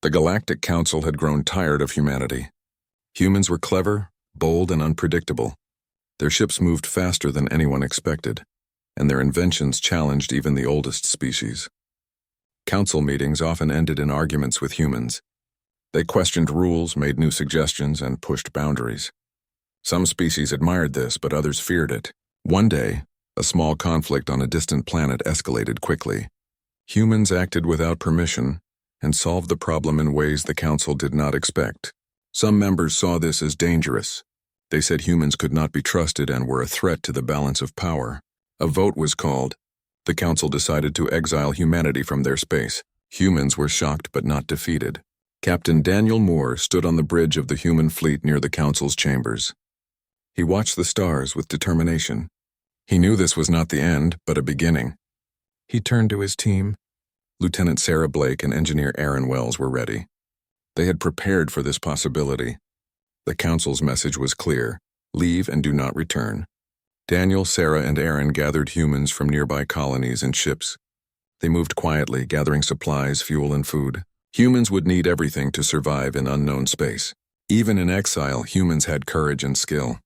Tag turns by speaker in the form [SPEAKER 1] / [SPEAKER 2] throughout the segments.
[SPEAKER 1] The Galactic Council had grown tired of humanity. Humans were clever, bold, and unpredictable. Their ships moved faster than anyone expected, and their inventions challenged even the oldest species. Council meetings often ended in arguments with humans. They questioned rules, made new suggestions, and pushed boundaries. Some species admired this, but others feared it. One day, a small conflict on a distant planet escalated quickly. Humans acted without permission and solved the problem in ways the Council did not expect. Some members saw this as dangerous. They said humans could not be trusted and were a threat to the balance of power. A vote was called. The Council decided to exile humanity from their space. Humans were shocked but not defeated. Captain Daniel Moore stood on the bridge of the human fleet near the Council's chambers. He watched the stars with determination. He knew this was not the end, but a beginning. He turned to his team. Lieutenant Sarah Blake and Engineer Aaron Wells were ready. They had prepared for this possibility. The Council's message was clear: leave and do not return. Daniel, Sarah, and Aaron gathered humans from nearby colonies and ships. They moved quietly, gathering supplies, fuel, and food. Humans would need everything to survive in unknown space. Even in exile, humans had courage and skill.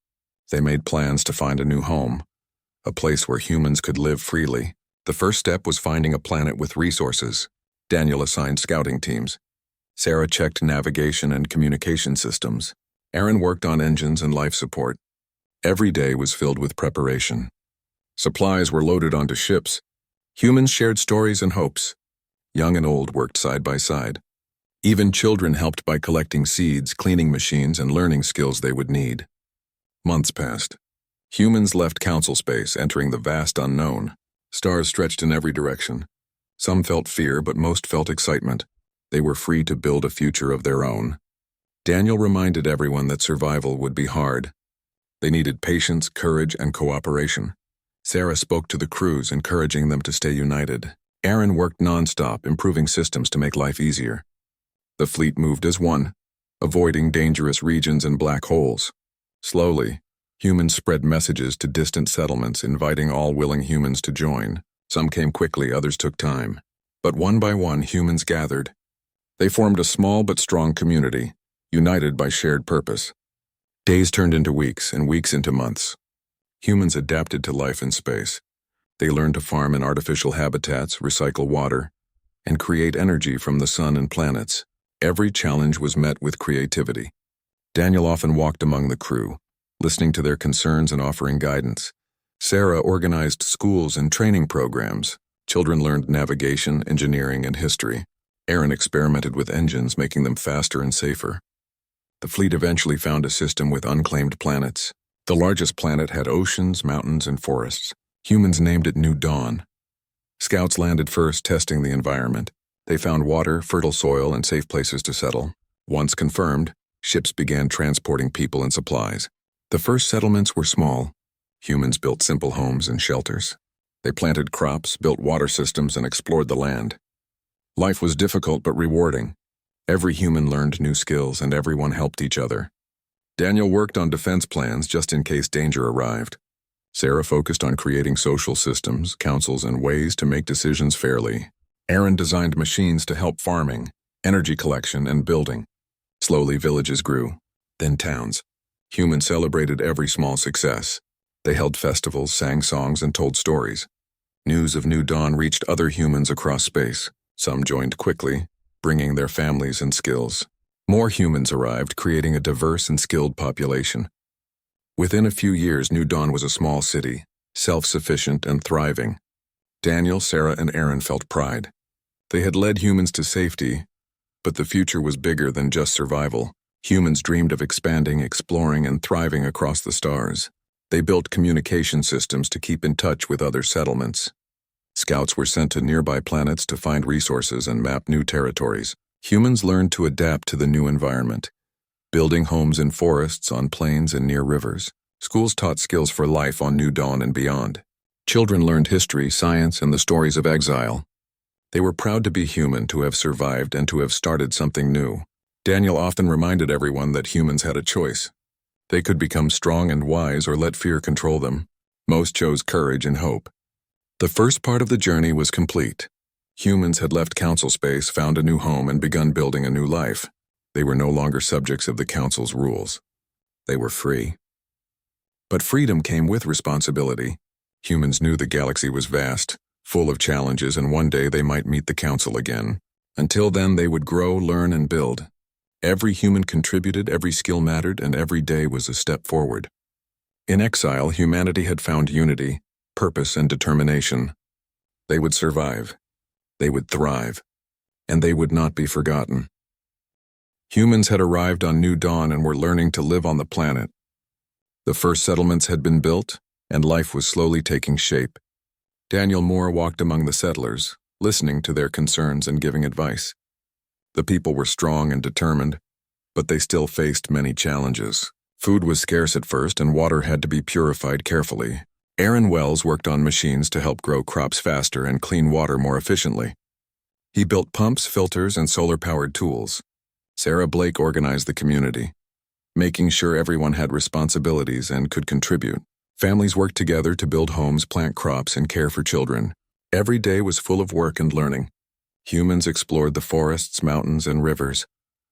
[SPEAKER 1] They made plans to find a new home, a place where humans could live freely. The first step was finding a planet with resources. Daniel assigned scouting teams. Sarah checked navigation and communication systems. Aaron worked on engines and life support. Every day was filled with preparation. Supplies were loaded onto ships. Humans shared stories and hopes. Young and old worked side by side. Even children helped by collecting seeds, cleaning machines, and learning skills they would need. Months passed. Humans left Council space, entering the vast unknown. Stars stretched in every direction. Some felt fear, but most felt excitement. They were free to build a future of their own. Daniel reminded everyone that survival would be hard. They needed patience, courage, and cooperation. Sarah spoke to the crews, encouraging them to stay united. Aaron worked nonstop, improving systems to make life easier. The fleet moved as one, avoiding dangerous regions and black holes. Slowly, humans spread messages to distant settlements, inviting all willing humans to join. Some came quickly, others took time. But one by one, humans gathered. They formed a small but strong community, united by shared purpose. Days turned into weeks, and weeks into months. Humans adapted to life in space. They learned to farm in artificial habitats, recycle water, and create energy from the sun and planets. Every challenge was met with creativity. Daniel often walked among the crew, listening to their concerns and offering guidance. Sarah organized schools and training programs. Children learned navigation, engineering, and history. Aaron experimented with engines, making them faster and safer. The fleet eventually found a system with unclaimed planets. The largest planet had oceans, mountains, and forests. Humans named it New Dawn. Scouts landed first, testing the environment. They found water, fertile soil, and safe places to settle. Once confirmed, ships began transporting people and supplies. The first settlements were small. Humans built simple homes and shelters. They planted crops, built water systems, and explored the land. Life was difficult but rewarding. Every human learned new skills, and everyone helped each other. Daniel worked on defense plans just in case danger arrived. Sarah focused on creating social systems, councils, and ways to make decisions fairly. Aaron designed machines to help farming, energy collection, and building. Slowly, villages grew, then towns. Humans celebrated every small success. They held festivals, sang songs, and told stories. News of New Dawn reached other humans across space. Some joined quickly, bringing their families and skills. More humans arrived, creating a diverse and skilled population. Within a few years, New Dawn was a small city, self-sufficient and thriving. Daniel, Sarah, and Aaron felt pride. They had led humans to safety, but the future was bigger than just survival. Humans dreamed of expanding, exploring, and thriving across the stars. They built communication systems to keep in touch with other settlements. Scouts were sent to nearby planets to find resources and map new territories. Humans learned to adapt to the new environment, building homes in forests, on plains, and near rivers. Schools taught skills for life on New Dawn and beyond. Children learned history, science, and the stories of exile. They were proud to be human, to have survived, and to have started something new. Daniel often reminded everyone that humans had a choice. They could become strong and wise or let fear control them. Most chose courage and hope. The first part of the journey was complete. Humans had left Council space, found a new home, and begun building a new life. They were no longer subjects of the Council's rules. They were free. But freedom came with responsibility. Humans knew the galaxy was vast, full of challenges, and one day they might meet the Council again. Until then, they would grow, learn, and build. Every human contributed, every skill mattered, and every day was a step forward. In exile, humanity had found unity, purpose, and determination. They would survive. They would thrive. And they would not be forgotten. Humans had arrived on New Dawn and were learning to live on the planet. The first settlements had been built, and life was slowly taking shape. Daniel Moore walked among the settlers, listening to their concerns and giving advice. The people were strong and determined, but they still faced many challenges. Food was scarce at first, and water had to be purified carefully. Aaron Wells worked on machines to help grow crops faster and clean water more efficiently. He built pumps, filters, and solar-powered tools. Sarah Blake organized the community, making sure everyone had responsibilities and could contribute. Families worked together to build homes, plant crops, and care for children. Every day was full of work and learning. Humans explored the forests, mountains, and rivers,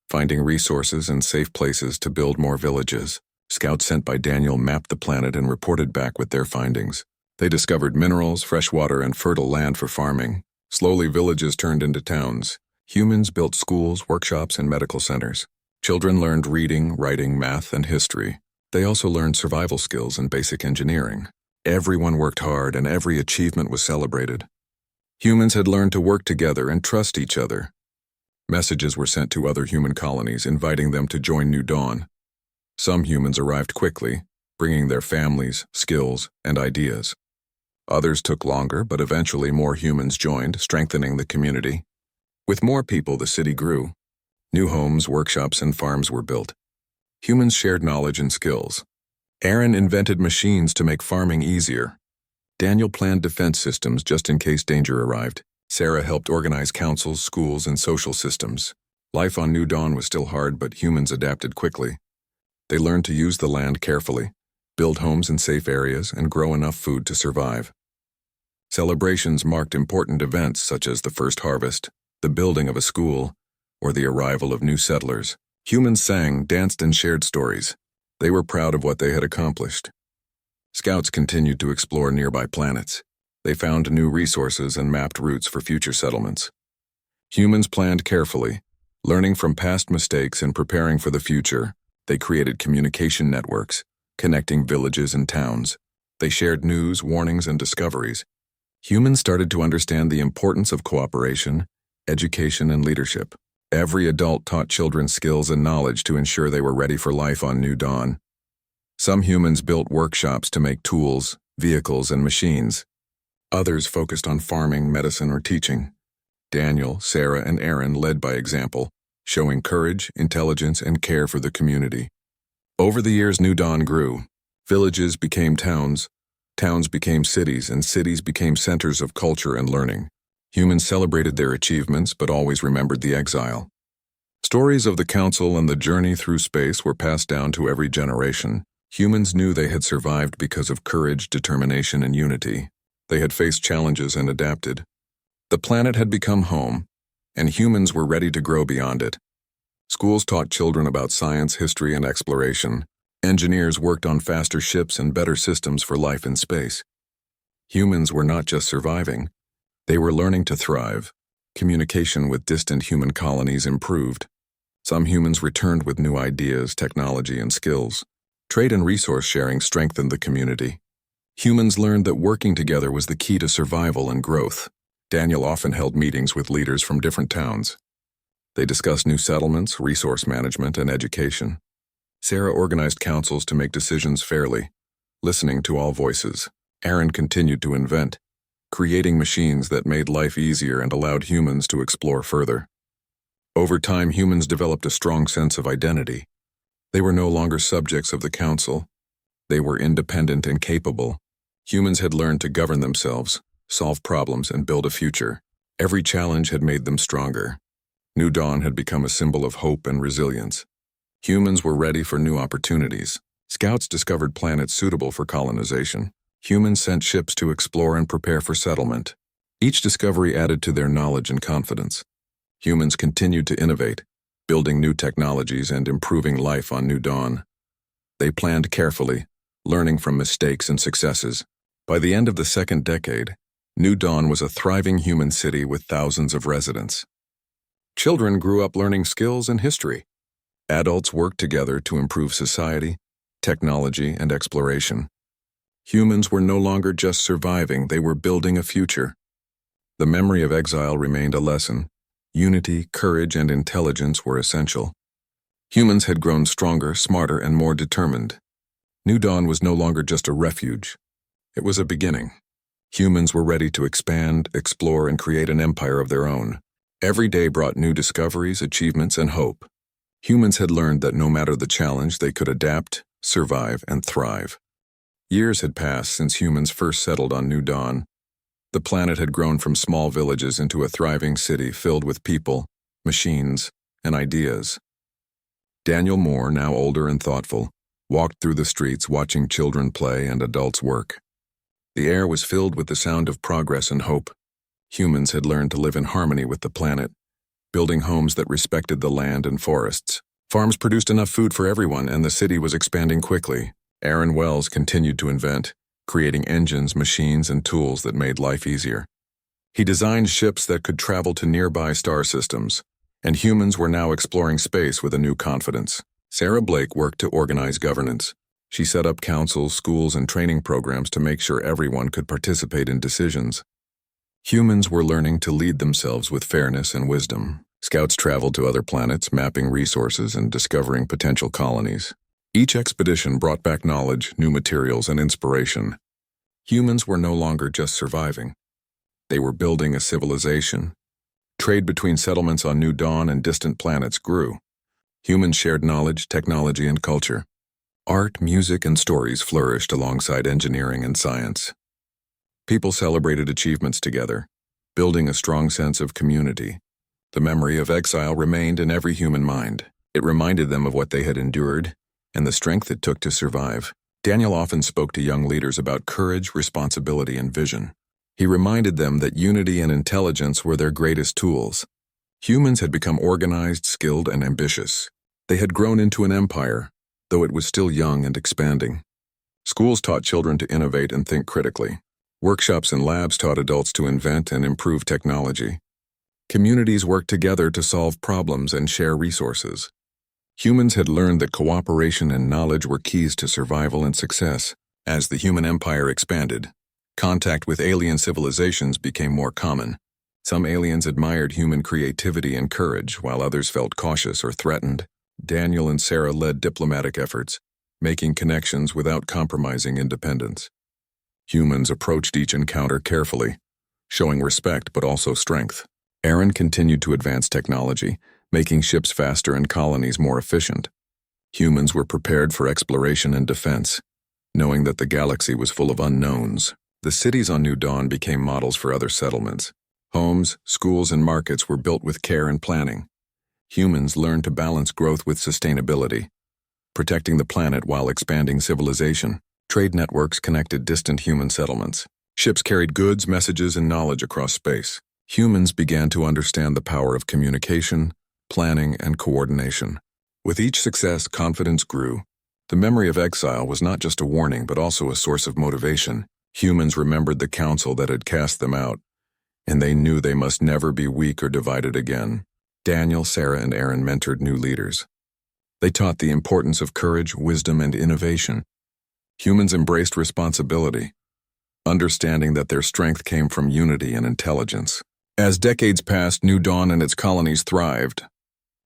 [SPEAKER 1] finding resources and safe places to build more villages. Scouts sent by Daniel mapped the planet and reported back with their findings. They discovered minerals, fresh water, and fertile land for farming. Slowly, villages turned into towns. Humans built schools, workshops, and medical centers. Children learned reading, writing, math, and history. They also learned survival skills and basic engineering. Everyone worked hard, and every achievement was celebrated. Humans had learned to work together and trust each other. Messages were sent to other human colonies, inviting them to join New Dawn. Some humans arrived quickly, bringing their families, skills, and ideas. Others took longer, but eventually more humans joined, strengthening the community. With more people, the city grew. New homes, workshops, and farms were built. Humans shared knowledge and skills. Aaron invented machines to make farming easier. Daniel planned defense systems just in case danger arrived. Sarah helped organize councils, schools, and social systems. Life on New Dawn was still hard, but humans adapted quickly. They learned to use the land carefully, build homes in safe areas, and grow enough food to survive. Celebrations marked important events such as the first harvest, the building of a school, or the arrival of new settlers. Humans sang, danced, and shared stories. They were proud of what they had accomplished. Scouts continued to explore nearby planets. They found new resources and mapped routes for future settlements. Humans planned carefully, learning from past mistakes and preparing for the future. They created communication networks, connecting villages and towns. They shared news, warnings, and discoveries. Humans started to understand the importance of cooperation, education, and leadership. Every adult taught children skills and knowledge to ensure they were ready for life on New Dawn. Some humans built workshops to make tools, vehicles, and machines. Others focused on farming, medicine, or teaching. Daniel, Sarah, and Aaron led by example, showing courage, intelligence, and care for the community. Over the years, New Dawn grew. Villages became towns, towns became cities, and cities became centers of culture and learning. Humans celebrated their achievements, but always remembered the exile. Stories of the Council and the journey through space were passed down to every generation. Humans knew they had survived because of courage, determination, and unity. They had faced challenges and adapted. The planet had become home, and humans were ready to grow beyond it. Schools taught children about science, history, and exploration. Engineers worked on faster ships and better systems for life in space. Humans were not just surviving. They were learning to thrive. Communication with distant human colonies improved. Some humans returned with new ideas, technology, and skills. Trade and resource sharing strengthened the community. Humans learned that working together was the key to survival and growth. Daniel often held meetings with leaders from different towns. They discussed new settlements, resource management, and education. Sarah organized councils to make decisions fairly, listening to all voices. Aaron continued to invent, creating machines that made life easier and allowed humans to explore further. Over time, humans developed a strong sense of identity. They were no longer subjects of the council. They were independent and capable. Humans had learned to govern themselves, solve problems, and build a future. Every challenge had made them stronger. New Dawn had become a symbol of hope and resilience. Humans were ready for new opportunities. Scouts discovered planets suitable for colonization. Humans sent ships to explore and prepare for settlement. Each discovery added to their knowledge and confidence. Humans continued to innovate, building new technologies and improving life on New Dawn. They planned carefully, learning from mistakes and successes. By the end of the second decade, New Dawn was a thriving human city with thousands of residents. Children grew up learning skills and history. Adults worked together to improve society, technology, and exploration. Humans were no longer just surviving, they were building a future. The memory of exile remained a lesson. Unity, courage, and intelligence were essential. Humans had grown stronger, smarter, and more determined. New Dawn was no longer just a refuge. It was a beginning. Humans were ready to expand, explore, and create an empire of their own. Every day brought new discoveries, achievements, and hope. Humans had learned that no matter the challenge, they could adapt, survive, and thrive. Years had passed since humans first settled on New Dawn. The planet had grown from small villages into a thriving city filled with people, machines, and ideas. Daniel Moore, now older and thoughtful, walked through the streets watching children play and adults work. The air was filled with the sound of progress and hope. Humans had learned to live in harmony with the planet, building homes that respected the land and forests. Farms produced enough food for everyone, and the city was expanding quickly. Aaron Wells continued to invent, creating engines, machines, and tools that made life easier. He designed ships that could travel to nearby star systems, and humans were now exploring space with a new confidence. Sarah Blake worked to organize governance. She set up councils, schools, and training programs to make sure everyone could participate in decisions. Humans were learning to lead themselves with fairness and wisdom. Scouts traveled to other planets, mapping resources and discovering potential colonies. Each expedition brought back knowledge, new materials, and inspiration. Humans were no longer just surviving. They were building a civilization. Trade between settlements on New Dawn and distant planets grew. Humans shared knowledge, technology, and culture. Art, music, and stories flourished alongside engineering and science. People celebrated achievements together, building a strong sense of community. The memory of exile remained in every human mind. It reminded them of what they had endured and the strength it took to survive. Daniel often spoke to young leaders about courage, responsibility, and vision. He reminded them that unity and intelligence were their greatest tools. Humans had become organized, skilled, and ambitious. They had grown into an empire, though it was still young and expanding. Schools taught children to innovate and think critically. Workshops and labs taught adults to invent and improve technology. Communities worked together to solve problems and share resources. Humans had learned that cooperation and knowledge were keys to survival and success. As the human empire expanded, contact with alien civilizations became more common. Some aliens admired human creativity and courage, while others felt cautious or threatened. Daniel and Sarah led diplomatic efforts, making connections without compromising independence. Humans approached each encounter carefully, showing respect but also strength. Aaron continued to advance technology, making ships faster and colonies more efficient. Humans were prepared for exploration and defense, knowing that the galaxy was full of unknowns. The cities on New Dawn became models for other settlements. Homes, schools, and markets were built with care and planning. Humans learned to balance growth with sustainability, protecting the planet while expanding civilization. Trade networks connected distant human settlements. Ships carried goods, messages, and knowledge across space. Humans began to understand the power of communication, planning, and coordination. With each success, confidence grew. The memory of exile was not just a warning, but also a source of motivation. Humans remembered the council that had cast them out, and they knew they must never be weak or divided again. Daniel, Sarah, and Aaron mentored new leaders. They taught the importance of courage, wisdom, and innovation. Humans embraced responsibility, understanding that their strength came from unity and intelligence. As decades passed, New Dawn and its colonies thrived.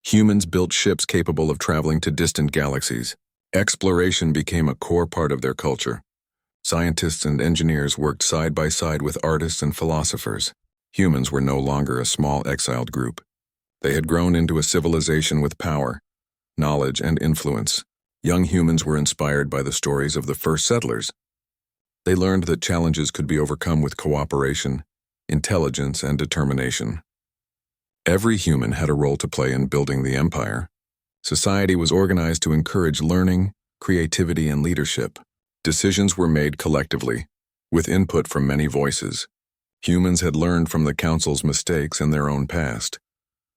[SPEAKER 1] Humans built ships capable of traveling to distant galaxies. Exploration became a core part of their culture. Scientists and engineers worked side by side with artists and philosophers. Humans were no longer a small exiled group. They had grown into a civilization with power, knowledge, and influence. Young humans were inspired by the stories of the first settlers. They learned that challenges could be overcome with cooperation, intelligence, and determination. Every human had a role to play in building the empire. Society was organized to encourage learning, creativity, and leadership. Decisions were made collectively, with input from many voices. Humans had learned from the Council's mistakes and their own past,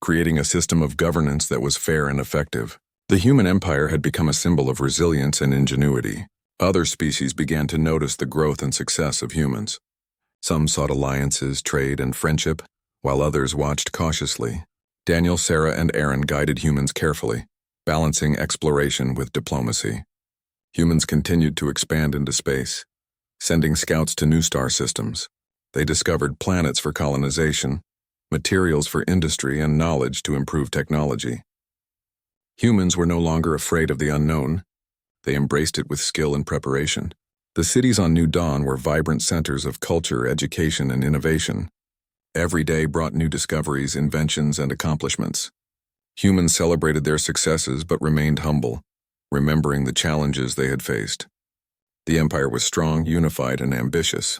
[SPEAKER 1] creating a system of governance that was fair and effective. The human empire had become a symbol of resilience and ingenuity. Other species began to notice the growth and success of humans. Some sought alliances, trade, and friendship, while others watched cautiously. Daniel, Sarah, and Aaron guided humans carefully, balancing exploration with diplomacy. Humans continued to expand into space, sending scouts to new star systems. They discovered planets for colonization, materials for industry, and knowledge to improve technology. Humans were no longer afraid of the unknown. They embraced it with skill and preparation. The cities on New Dawn were vibrant centers of culture, education, and innovation. Every day brought new discoveries, inventions, and accomplishments. Humans celebrated their successes but remained humble, remembering the challenges they had faced. The empire was strong, unified, and ambitious.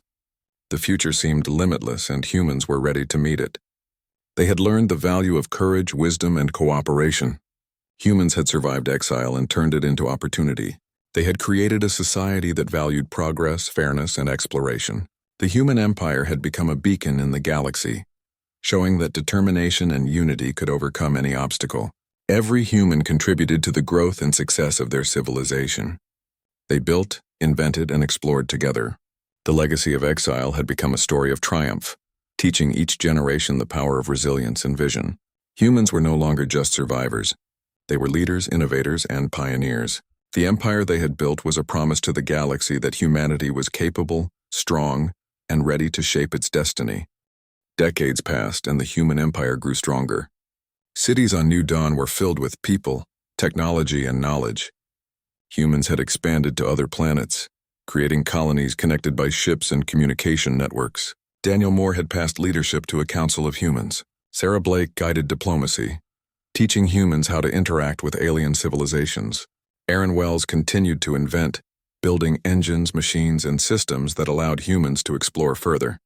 [SPEAKER 1] The future seemed limitless, and humans were ready to meet it. They had learned the value of courage, wisdom, and cooperation. Humans had survived exile and turned it into opportunity. They had created a society that valued progress, fairness, and exploration. The human empire had become a beacon in the galaxy, showing that determination and unity could overcome any obstacle. Every human contributed to the growth and success of their civilization. They built, invented, and explored together. The legacy of exile had become a story of triumph, teaching each generation the power of resilience and vision. Humans were no longer just survivors. They were leaders, innovators, and pioneers. The empire they had built was a promise to the galaxy that humanity was capable, strong, and ready to shape its destiny. Decades passed, and the human empire grew stronger. Cities on New Dawn were filled with people, technology, and knowledge. Humans had expanded to other planets, creating colonies connected by ships and communication networks. Daniel Moore had passed leadership to a council of humans. Sarah Blake guided diplomacy, teaching humans how to interact with alien civilizations. Aaron Wells continued to invent, building engines, machines, and systems that allowed humans to explore further.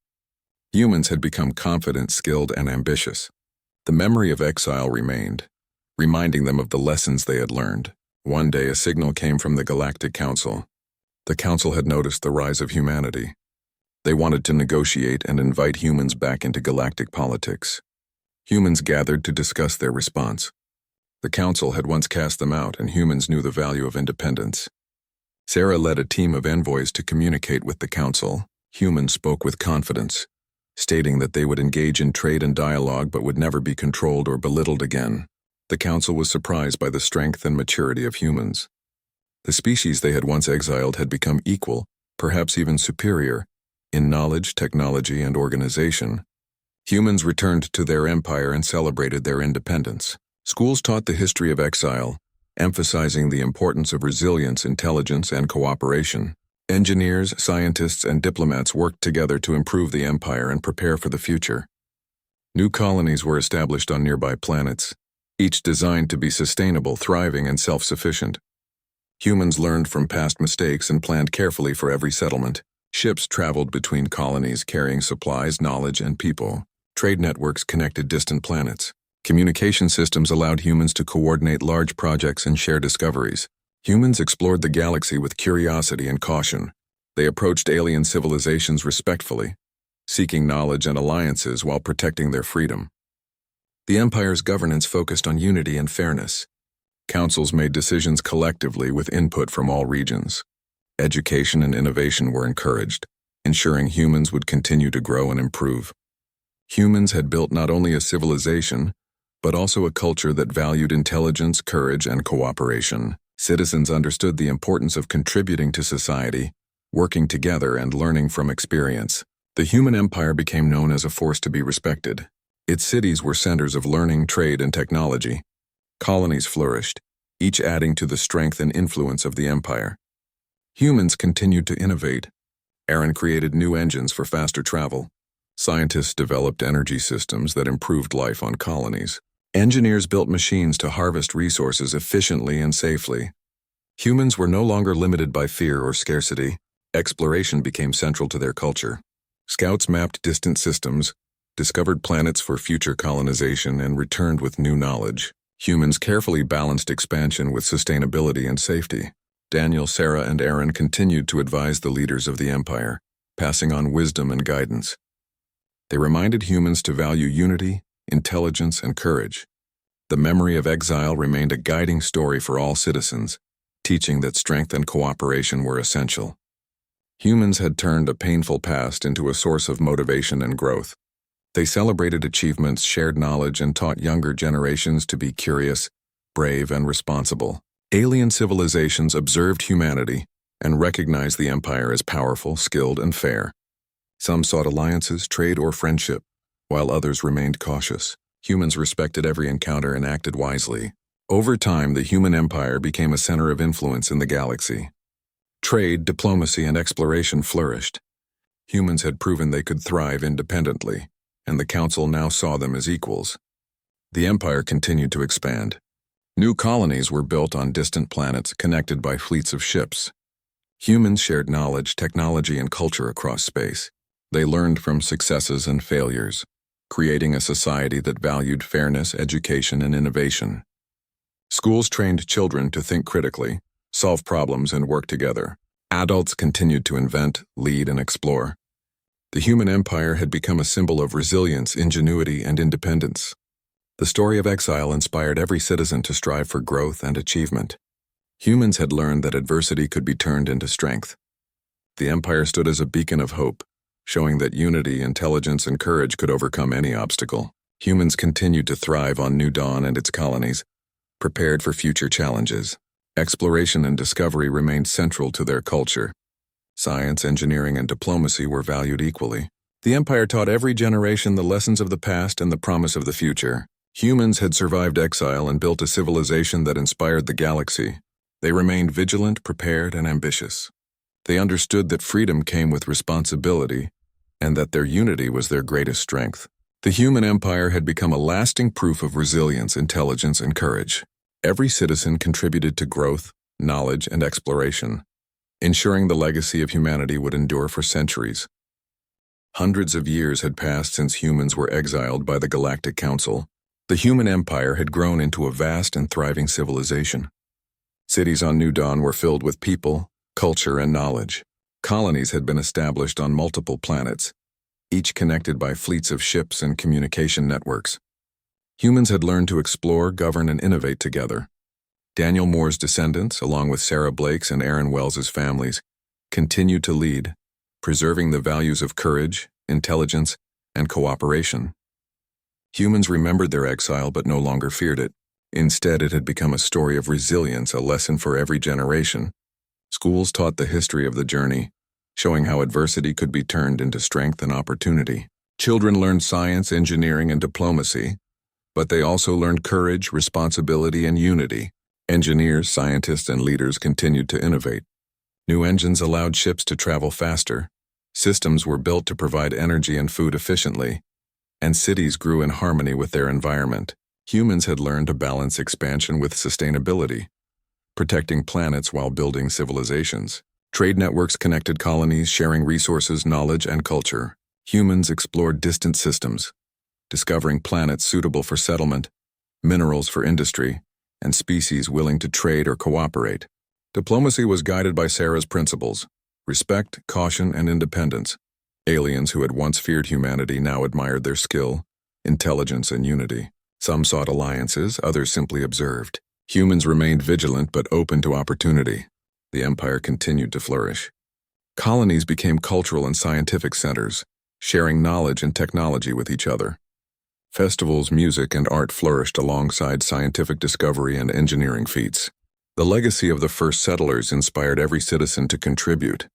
[SPEAKER 1] Humans had become confident, skilled, and ambitious. The memory of exile remained, reminding them of the lessons they had learned. One day, a signal came from the Galactic Council. The Council had noticed the rise of humanity. They wanted to negotiate and invite humans back into galactic politics. Humans gathered to discuss their response. The Council had once cast them out, and humans knew the value of independence. Sarah led a team of envoys to communicate with the Council. Humans spoke with confidence, stating that they would engage in trade and dialogue but would never be controlled or belittled again. The Council was surprised by the strength and maturity of humans. The species they had once exiled had become equal, perhaps even superior, in knowledge, technology, and organization. Humans returned to their empire and celebrated their independence. Schools taught the history of exile, emphasizing the importance of resilience, intelligence, and cooperation. Engineers, scientists, and diplomats worked together to improve the empire and prepare for the future. New colonies were established on nearby planets, each designed to be sustainable, thriving, and self-sufficient. Humans learned from past mistakes and planned carefully for every settlement. Ships traveled between colonies carrying supplies, knowledge, and people. Trade networks connected distant planets. Communication systems allowed humans to coordinate large projects and share discoveries. Humans explored the galaxy with curiosity and caution. They approached alien civilizations respectfully, seeking knowledge and alliances while protecting their freedom. The Empire's governance focused on unity and fairness. Councils made decisions collectively with input from all regions. Education and innovation were encouraged, ensuring humans would continue to grow and improve. Humans had built not only a civilization, but also a culture that valued intelligence, courage, and cooperation. Citizens understood the importance of contributing to society, working together, and learning from experience. The human empire became known as a force to be respected. Its cities were centers of learning, trade, and technology. Colonies flourished, each adding to the strength and influence of the empire. Humans continued to innovate. Aaron created new engines for faster travel. Scientists developed energy systems that improved life on colonies. Engineers built machines to harvest resources efficiently and safely. Humans were no longer limited by fear or scarcity. Exploration became central to their culture. Scouts mapped distant systems, discovered planets for future colonization, and returned with new knowledge. Humans carefully balanced expansion with sustainability and safety. Daniel, Sarah, and Aaron continued to advise the leaders of the empire, passing on wisdom and guidance. They reminded humans to value unity, intelligence, and courage. The memory of exile remained a guiding story for all citizens, teaching that strength and cooperation were essential. Humans had turned a painful past into a source of motivation and growth. They celebrated achievements, shared knowledge, and taught younger generations to be curious, brave, and responsible. Alien civilizations observed humanity and recognized the Empire as powerful, skilled, and fair. Some sought alliances, trade, or friendship, while others remained cautious. Humans respected every encounter and acted wisely. Over time, the human empire became a center of influence in the galaxy. Trade, diplomacy, and exploration flourished. Humans had proven they could thrive independently, and the Council now saw them as equals. The Empire continued to expand. New colonies were built on distant planets connected by fleets of ships. Humans shared knowledge, technology, and culture across space. They learned from successes and failures, creating a society that valued fairness, education, and innovation. Schools trained children to think critically, solve problems, and work together. Adults continued to invent, lead, and explore. The human empire had become a symbol of resilience, ingenuity, and independence. The story of exile inspired every citizen to strive for growth and achievement. Humans had learned that adversity could be turned into strength. The empire stood as a beacon of hope, showing that unity, intelligence, and courage could overcome any obstacle. Humans continued to thrive on New Dawn and its colonies, prepared for future challenges. Exploration and discovery remained central to their culture. Science, engineering, and diplomacy were valued equally. The Empire taught every generation the lessons of the past and the promise of the future. Humans had survived exile and built a civilization that inspired the galaxy. They remained vigilant, prepared, and ambitious. They understood that freedom came with responsibility, and that their unity was their greatest strength. The human empire had become a lasting proof of resilience, intelligence, and courage. Every citizen contributed to growth, knowledge, and exploration, ensuring the legacy of humanity would endure for centuries. Hundreds of years had passed since humans were exiled by the Galactic Council. The human empire had grown into a vast and thriving civilization. Cities on New Dawn were filled with people, culture, and knowledge. Colonies had been established on multiple planets, each connected by fleets of ships and communication networks. Humans had learned to explore, govern, and innovate together. Daniel Moore's descendants, along with Sarah Blake's and Aaron Wells's families, continued to lead, preserving the values of courage, intelligence, and cooperation. Humans remembered their exile but no longer feared it. Instead, it had become a story of resilience, a lesson for every generation. Schools taught the history of the journey, showing how adversity could be turned into strength and opportunity. Children learned science, engineering, and diplomacy, but they also learned courage, responsibility, and unity. Engineers, scientists, and leaders continued to innovate. New engines allowed ships to travel faster. Systems were built to provide energy and food efficiently, and cities grew in harmony with their environment. Humans had learned to balance expansion with sustainability, protecting planets while building civilizations. Trade networks connected colonies, sharing resources, knowledge, and culture. Humans explored distant systems, discovering planets suitable for settlement, minerals for industry, and species willing to trade or cooperate. Diplomacy was guided by Sarah's principles: respect, caution, and independence. Aliens who had once feared humanity now admired their skill, intelligence, and unity. Some sought alliances, others simply observed. Humans remained vigilant but open to opportunity. The empire continued to flourish. Colonies became cultural and scientific centers, sharing knowledge and technology with each other. Festivals, music, and art flourished alongside scientific discovery and engineering feats. The legacy of the first settlers inspired every citizen to contribute.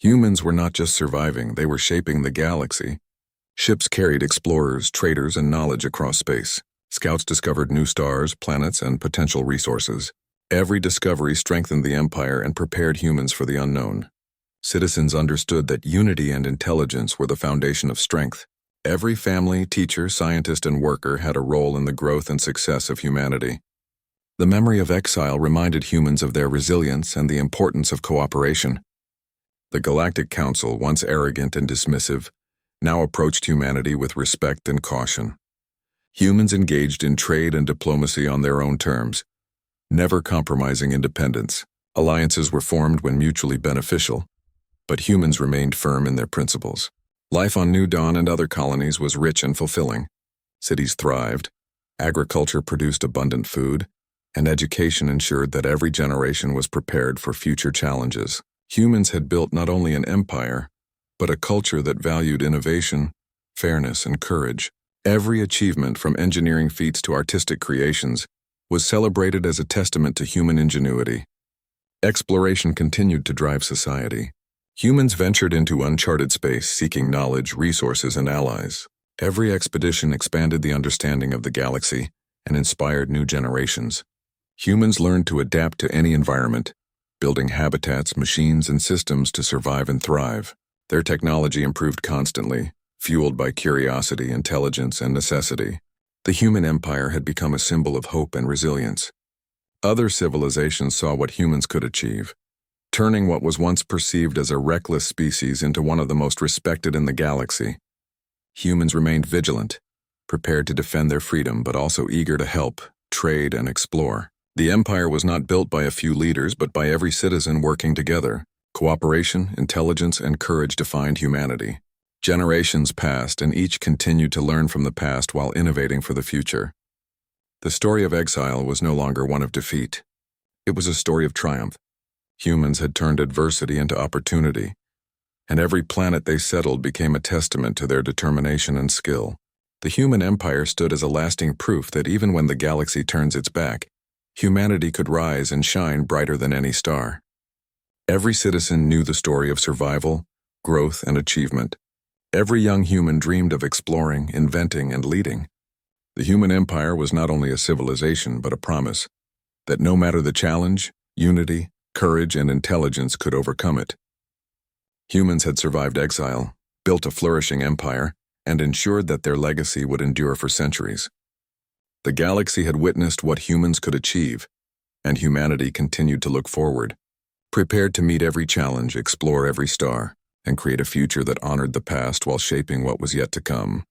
[SPEAKER 1] Humans were not just surviving, they were shaping the galaxy. Ships carried explorers, traders, and knowledge across space. Scouts discovered new stars, planets, and potential resources. Every discovery strengthened the empire and prepared humans for the unknown. Citizens understood that unity and intelligence were the foundation of strength. Every family, teacher, scientist, and worker had a role in the growth and success of humanity. The memory of exile reminded humans of their resilience and the importance of cooperation. The Galactic Council, once arrogant and dismissive, now approached humanity with respect and caution. Humans engaged in trade and diplomacy on their own terms, never compromising independence. Alliances were formed when mutually beneficial, but humans remained firm in their principles. Life on New Dawn and other colonies was rich and fulfilling. Cities thrived, agriculture produced abundant food, and education ensured that every generation was prepared for future challenges. Humans had built not only an empire, but a culture that valued innovation, fairness, and courage. Every achievement, from engineering feats to artistic creations, was celebrated as a testament to human ingenuity. Exploration continued to drive society. Humans ventured into uncharted space, seeking knowledge, resources, and allies. Every expedition expanded the understanding of the galaxy and inspired new generations. Humans learned to adapt to any environment, building habitats, machines, and systems to survive and thrive. Their technology improved constantly, fueled by curiosity, intelligence, and necessity. The human empire had become a symbol of hope and resilience. Other civilizations saw what humans could achieve, turning what was once perceived as a reckless species into one of the most respected in the galaxy. Humans remained vigilant, prepared to defend their freedom, but also eager to help, trade, and explore. The empire was not built by a few leaders, but by every citizen working together. Cooperation, intelligence, and courage defined humanity. Generations passed, and each continued to learn from the past while innovating for the future. The story of exile was no longer one of defeat. It was a story of triumph. Humans had turned adversity into opportunity, and every planet they settled became a testament to their determination and skill. The human empire stood as a lasting proof that even when the galaxy turns its back, humanity could rise and shine brighter than any star. Every citizen knew the story of survival, growth, and achievement. Every young human dreamed of exploring, inventing, and leading. The human empire was not only a civilization, but a promise that no matter the challenge, unity, courage, and intelligence could overcome it. Humans had survived exile, built a flourishing empire, and ensured that their legacy would endure for centuries. The galaxy had witnessed what humans could achieve, and humanity continued to look forward, prepared to meet every challenge, explore every star, and create a future that honored the past while shaping what was yet to come.